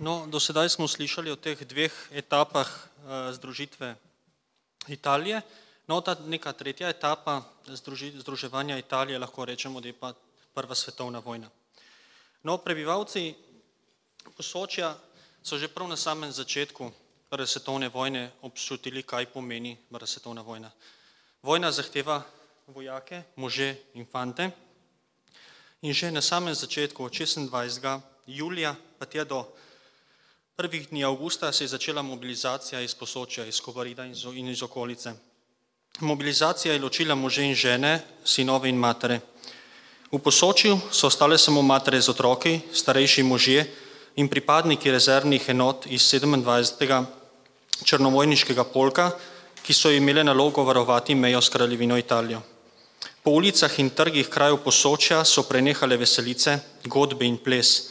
No, do sedaj smo slišali o teh dveh etapah združitve Italije. No, ta neka tretja etapa združevanja Italije lahko rečemo, da je pa Prva svetovna vojna. No, prebivalci Posočja so že prav na samem začetku Prve svetovne vojne občutili, kaj pomeni Prva svetovna vojna. Vojna zahteva vojake, može, infante in že na samem začetku, od 26. julija pa tja do prvih dni avgusta se je začela mobilizacija iz Posočja, iz Kobarida in iz okolice. Mobilizacija je ločila može in žene, sinove in matere. V Posočju so ostale samo matere z otroki, starejši možje in pripadniki rezervnih enot iz 27. črnovojniškega polka, ki so imele nalogo varovati mejo s kraljevino Italijo. Po ulicah in trgih krajev Posočja so prenehale veselice, godbe in ples.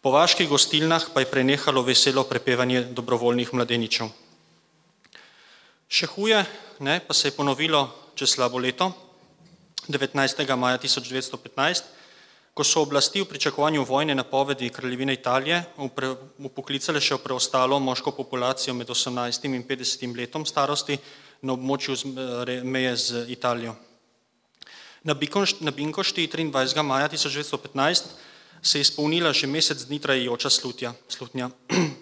Po vaških gostilnah pa je prenehalo veselo prepevanje dobrovoljnih mladeničev. Še huje pa se je ponovilo čez slabo leto, 19. maja 1915, ko so oblasti v pričakovanju vojne napovedi kraljevine Italije upoklicale še preostalo moško populacijo med 18 in 50 letom starosti na območju meje z Italijo. Na Binkošti 23. maja 1915 se je izpolnila že mesec dni trajajoča slutnja.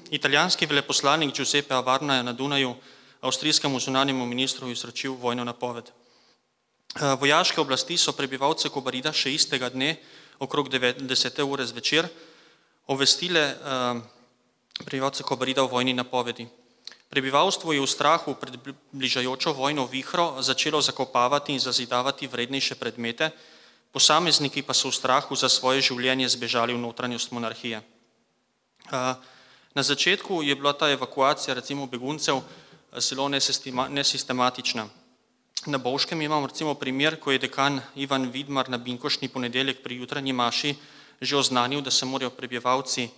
Italijanski veleposlanik Giuseppe Avarna je na Dunaju avstrijskemu zunanjemu ministru izročil vojno napoved. Vojaške oblasti so prebivalce Kobarida še istega dne, okrog 10. ure zvečer, obvestile prebivalce Kobarida o vojni napovedi. Prebivalstvo je v strahu pred bližajočo vojno vihro začelo zakopavati in zazidavati vrednejše predmete, posamezniki pa so v strahu za svoje življenje zbežali v notranjost monarhije. Na začetku je bila ta evakuacija recimo beguncev zelo nesistematična. Na Bovškem imam recimo primer, ko je dekan Ivan Vidmar na Binkoštni ponedeljek pri jutranji maši že oznanil, da se morajo prebivalci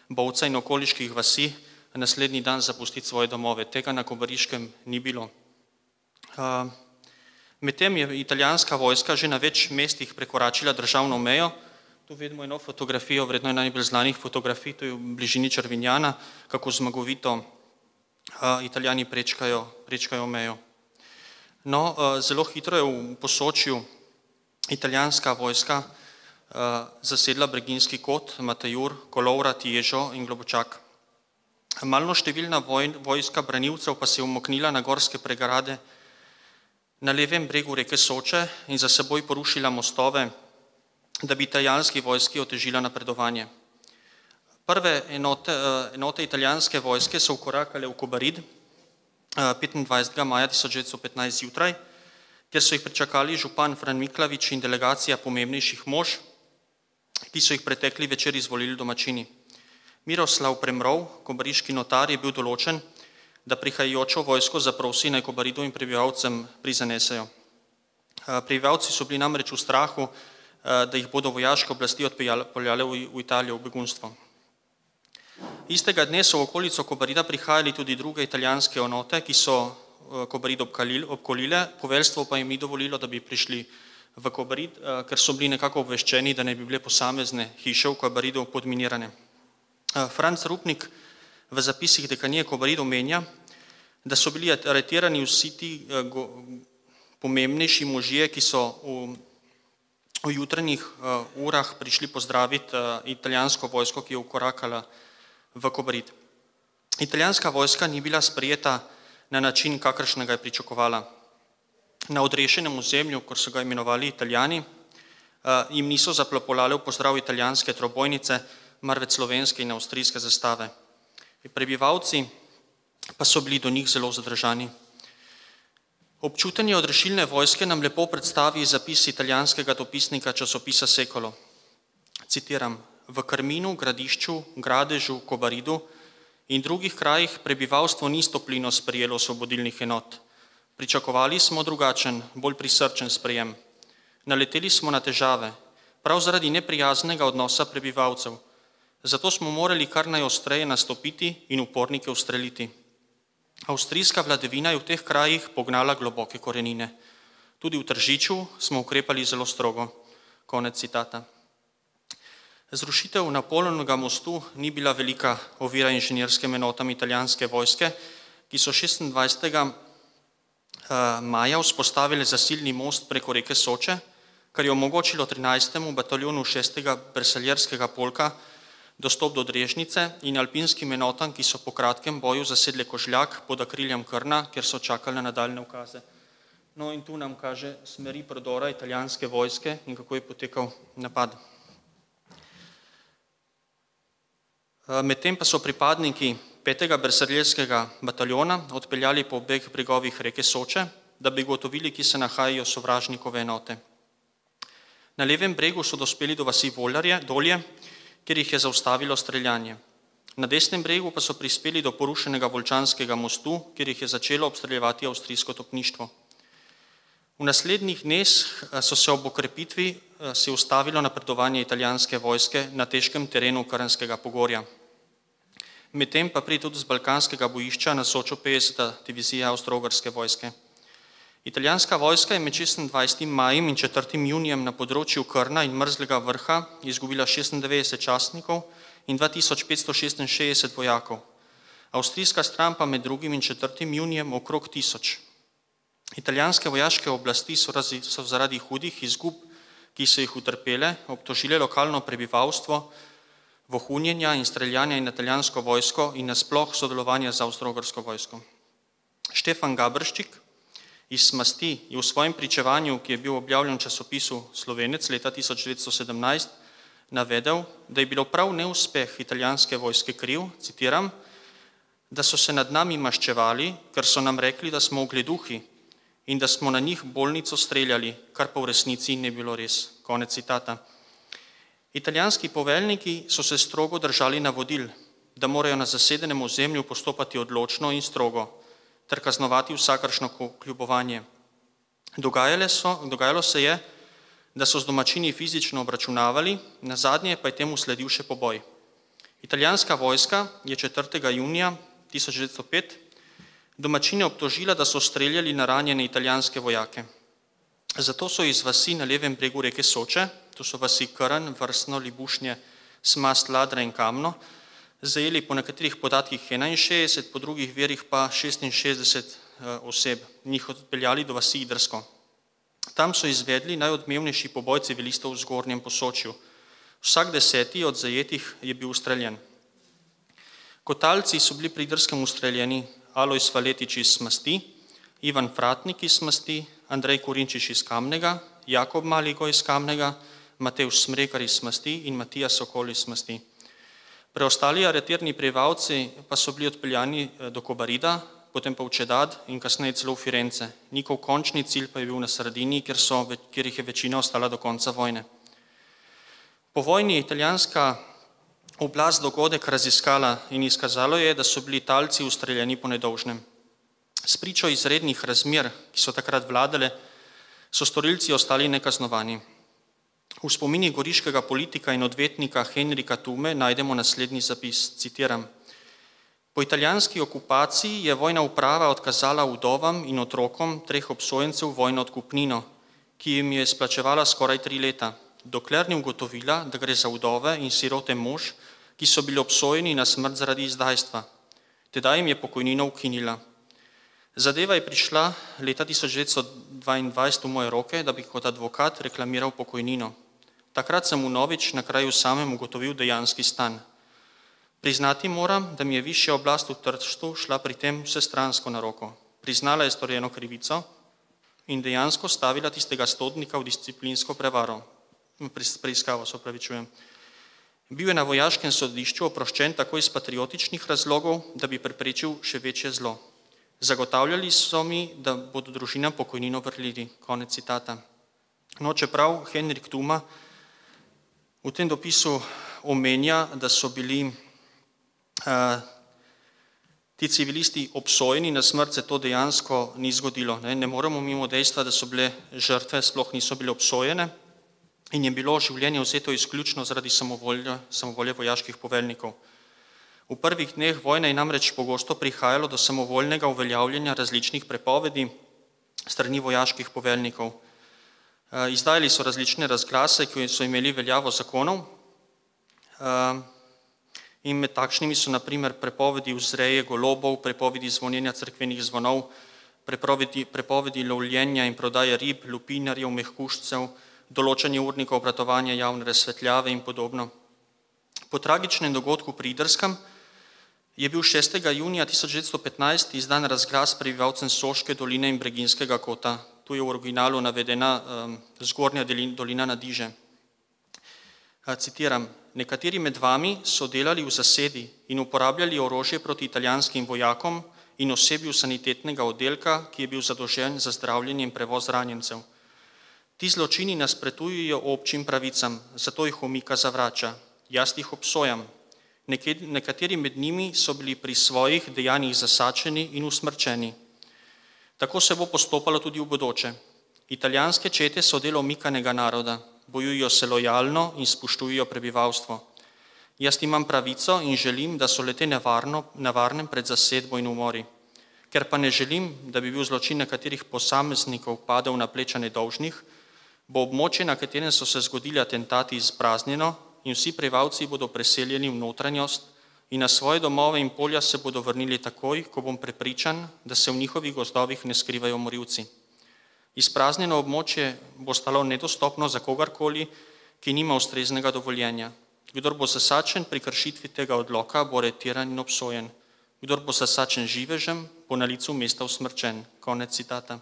Bovca in okoliških vasi naslednji dan zapustiti svoje domove. Tega na Kobariškem ni bilo. Medtem je italijanska vojska že na več mestih prekoračila državno mejo. Tu vidimo eno fotografijo, vredno je najbolj znanih fotografij, to je v bližini Črvinjana, kako zmagovito Italijani prečkajo mejo. No, zelo hitro je v Posočju italijanska vojska zasedla Breginski kot, Matajur, Kolovrat, Ježo in Globočak. Malnoštevilna vojska branilcev pa se je umaknila na gorske pregrade na levem bregu reke Soče in za seboj porušila mostove, da bi italijanski vojski otežila napredovanje. Prve enote italijanske vojske so vkorakale v Kobarid 25. maja 1915 zjutraj, kjer so jih pričakali župan Fran Miklavič in delegacija pomembnejših mož, ki so jih pretekli večer izvolili domačini. Miroslav Premrov, kobariški notar, je bil določen, da prihajajočo vojsko zaprosi, naj Kobaridu in prebivalcem prizanesejo. Prebivalci so bili namreč v strahu, da jih bodo vojaške oblasti odpeljale v Italijo v begunstvo. Istega dne so v okolico Kobarida prihajali tudi druge italijanske enote, ki so Kobarid obkolile, poveljstvo pa jim ni dovolilo, da bi prišli v Kobarid, ker so bili nekako obveščeni, da ne bi bile posamezne hiše v Kobaridu podminirane. Franc Rupnik v zapisih dekanije Kobarid omenja, da so bili aretirani vsi ti pomembnejši možje, ki so v jutranjih urah prišli pozdraviti italijansko vojsko, ki je vkorakala v Kobarid. Italijanska vojska ni bila sprejeta na način, kakršnega je pričakovala. Na odrešenem ozemlju, kot so ga imenovali Italijani, jim niso zaplapolale v pozdrav italijanske trobojnice, marveč slovenske in avstrijske zastave. Prebivalci pa so bili do njih zelo zadržani. Občutenje odrešilne vojske nam lepo predstavi zapis italijanskega dopisnika časopisa Sekolo. Citiram: v Krminu, Gradišču, Gradežu, Kobaridu in drugih krajih prebivalstvo ni s toplino sprejelo osvobodilnih enot. Pričakovali smo drugačen, bolj prisrčen sprejem. Naleteli smo na težave, prav zaradi neprijaznega odnosa prebivalcev. Zato smo morali kar najostreje nastopiti in upornike ustreliti. Avstrijska vladavina je v teh krajih pognala globoke korenine. Tudi v Tržiču smo ukrepali zelo strogo. Konec citata. Zrušitev Napoleonovega mostu ni bila velika ovira inženirskimi enotami italijanske vojske, ki so 26. maja vzpostavili zasilni most preko reke Soče, kar je omogočilo 13. bataljonu 6. bersaljerskega polka dostop do Drežnice in alpinskim enotam, ki so po kratkem boju zasedle Kožljak pod okriljem Krna, kjer so čakali na nadaljne ukaze. No in tu nam kaže smeri prodora italijanske vojske in kako je potekal napad. Medtem pa so pripadniki 5. bersaljerskega bataljona odpeljali po obeh bregovih reke Soče, da bi ugotovili, ki se nahajajo sovražnikove enote. Na levem bregu so dospeli do vasi Dolje, kjer jih je zaustavilo streljanje. Na desnem bregu pa so prispeli do porušenega Volčanskega mostu, kjer jih je začelo obstreljevati avstrijsko topništvo. V naslednjih dneh so se ob okrepitvi ustavilo napredovanje italijanske vojske na težkem terenu Krnskega pogorja. Medtem pa pride tudi z balkanskega bojišča na Sočo 50. divizija avstro-ogrske vojske. Italijanska vojska je med 26. majem in 4. junijem na področju Krna in Mrzlega vrha izgubila 96 častnikov in 2566 vojakov. Avstrijska stran pa med 2. in 4. junijem okrog 1000. Italijanske vojaške oblasti so zaradi hudih izgub, ki so jih utrpele, obtožile lokalno prebivalstvo vohunjenja in streljanja in italijansko vojsko in nasploh sodelovanja z avstro-ogrsko vojsko. Štefan Gabrščik iz Masti je v svojem pričevanju, ki je bil objavljen v časopisu Slovenec leta 1917, navedel, da je bilo prav neuspeh italijanske vojske kriv, citiram, da so se nad nami maščevali, ker so nam rekli, da smo ugleduhi in da smo na njih bolnico streljali, kar pa v resnici ne bilo res. Konec citata. Italijanski poveljniki so se strogo držali navodil, da morajo na zasedenem ozemlju postopati odločno in strogo, ter kaznovati vsakršno kljubovanje. Dogajalo se je, da so z domačini fizično obračunavali, nazadnje pa je temu sledil še poboj. Italijanska vojska je 4. junija 1905 domačine obtožila, da so streljali na ranjene italijanske vojake. Zato so iz vasi na levem bregu reke Soče, to so vasi Krn, Vrsno, Libušnje, Smast, Ladra in Kamno, zajeli po nekaterih podatkih 61, po drugih verih pa 66 oseb, njih odpeljali do vasi Idrsko. Tam so izvedli najodmevnejši poboj civilistov v Zgornjem Posočju. Vsak 10. od zajetih je bil ustreljen. Kotalci so bili pri Idrskem ustreljeni Alojz Faletič iz Masti, Ivan Fratnik iz Masti, Andrej Kurinčič iz Kamnega, Jakob Maligo iz Kamnega, Matevž Smrekar iz Masti in Matija Sokol iz Masti. Preostali aretirani prebivalci pa so bili odpeljani do Kobarida, potem pa v Čedad in kasneje celo v Firence. Njihov končni cilj pa je bil na Sardiniji, kjer jih je večina ostala do konca vojne. Po vojni je italijanska oblast dogodek raziskala in izkazalo je, da so bili talci ustreljeni po nedolžnem. S pričo izrednih razmer, ki so takrat vladale, so storilci ostali nekaznovani. V spomini goriškega politika in odvetnika Henrika Tume najdemo naslednji zapis, citiram. Po italijanski okupaciji je vojna uprava odkazala vdovam in otrokom 3 obsojencev vojno odkupnino, ki jim je izplačevala skoraj 3 leta, dokler ni ugotovila, da gre za vdove in sirote mož, ki so bili obsojeni na smrt zaradi izdajstva. Tedaj jim je pokojnino ukinila. Zadeva je prišla leta 1922 v moje roke, da bi kot advokat reklamiral pokojnino. Takrat sem vnovič na kraju samem ugotovil dejanski stan. Priznati moram, da mi je višja oblast v Trstu šla pri tem vsestransko na roko. Priznala je storjeno krivico in dejansko stavila tistega stotnika v disciplinsko preiskavo, se opravičujem. Bil je na vojaškem sodišču oproščen tako iz patriotičnih razlogov, da bi preprečil še večje zlo. Zagotavljali so mi, da bodo družinam pokojnino vrnili. Konec citata. No, čeprav Henrik Tuma v tem dopisu omenja, da so bili ti civilisti obsojeni na smrt, se to dejansko ni zgodilo. Ne moremo mimo dejstva, da so bile žrtve, sploh niso bile obsojene in je bilo življenje vzeto izključno zaradi samovolje vojaških poveljnikov. V prvih dneh vojne je namreč pogosto prihajalo do samovoljnega uveljavljanja različnih prepovedi strani vojaških poveljnikov. Izdajali so različne razglase, ki so imeli veljavo zakonov In med takšnimi so naprimer prepovedi vzreje golobov, prepovedi zvonjenja cerkvenih zvonov, prepovedi lovljenja in prodaje rib, lupinarjev, mehkužcev, določanje urnika obratovanja javne razsvetljave in podobno. Po tragičnem dogodku pri Idrskem je bil 6. junija 1915 izdan razglas prebivalcem Soške doline in Breginskega kota. Tu je v originalu navedena zgornja dolina Nadiže. Citiram: nekateri med vami so delali v zasedi in uporabljali orožje proti italijanskim vojakom in osebju sanitetnega oddelka, ki je bil zadolžen za zdravljenje in prevoz ranjencev. Ti zločini nasprotujejo občim pravicam, zato jih omika zavrača. Jaz jih obsojam. Nekateri med njimi so bili pri svojih dejanjih zasačeni in usmrčeni. Tako se bo postopalo tudi v bodoče. Italijanske čete so del omikanega naroda, bojujo se lojalno in spoštujejo prebivalstvo. Jaz imam pravico in želim, da so lete na varnem pred zasedbo in umori. Ker pa ne želim, da bi bil zločin nekaterih posameznikov padel na pleča nedolžnih, bo območje, na katerem so se zgodili atentati, izpraznjeno in vsi prebivalci bodo preseljeni v notranjost in na svoje domove in polja se bodo vrnili takoj, ko bom prepričan, da se v njihovih gozdovih ne skrivajo morilci. Izpraznjeno območje bo stalo nedostopno za kogarkoli, ki nima ustreznega dovoljenja. Kdor bo zasačen pri kršitvi tega odloka, bo aretiran in obsojen. Kdor bo zasačen živežem, bo na licu mesta usmrčen. Konec citata.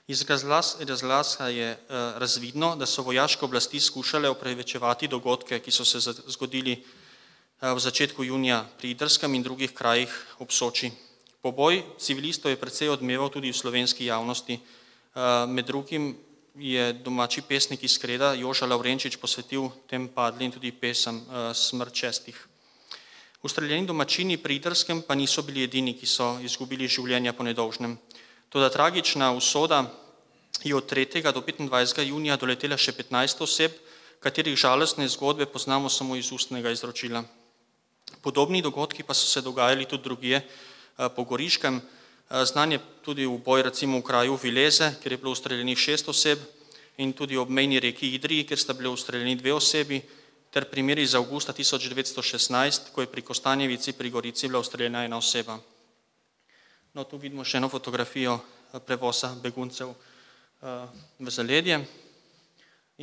Iz razglasa je razvidno, da so vojaške oblasti skušale opravičevati dogodke, ki so se zgodili v začetku junija pri Idrskem in drugih krajih ob Soči. Poboj civilistov je precej odmeval tudi v slovenski javnosti. Med drugim je domači pesnik iz Kreda, Joža Lavrenčič, posvetil tem padlim tudi pesem Smrt šestih. Ustreljeni domačini pri Idrskem pa niso bili edini, ki so izgubili življenja po nedolžnem. Toda tragična usoda je od 3. do 25. junija doletela še 15 oseb, katerih žalostne zgodbe poznamo samo iz ustnega izročila. Podobni dogodki pa so se dogajali tudi drugje po Goriškem. Znan je tudi uboj recimo v kraju Vileze, kjer je bilo ustreljenih 6 oseb, in tudi ob mejni reki Idriji, kjer sta bili ustreljeni 2 osebi, ter primeri iz avgusta 1916, ko je pri Kostanjevici pri Gorici bila ustreljena 1 oseba. No, tu vidimo še eno fotografijo prevoza beguncev v zaledje.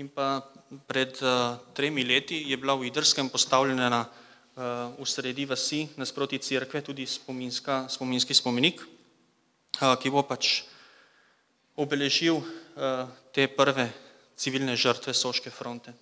In pa pred 3 leti je bila v Idrskem postavljena v sredi vasi nasproti cerkve tudi spominski spomenik, ki bo pač obeležil te prve civilne žrtve Soške fronte.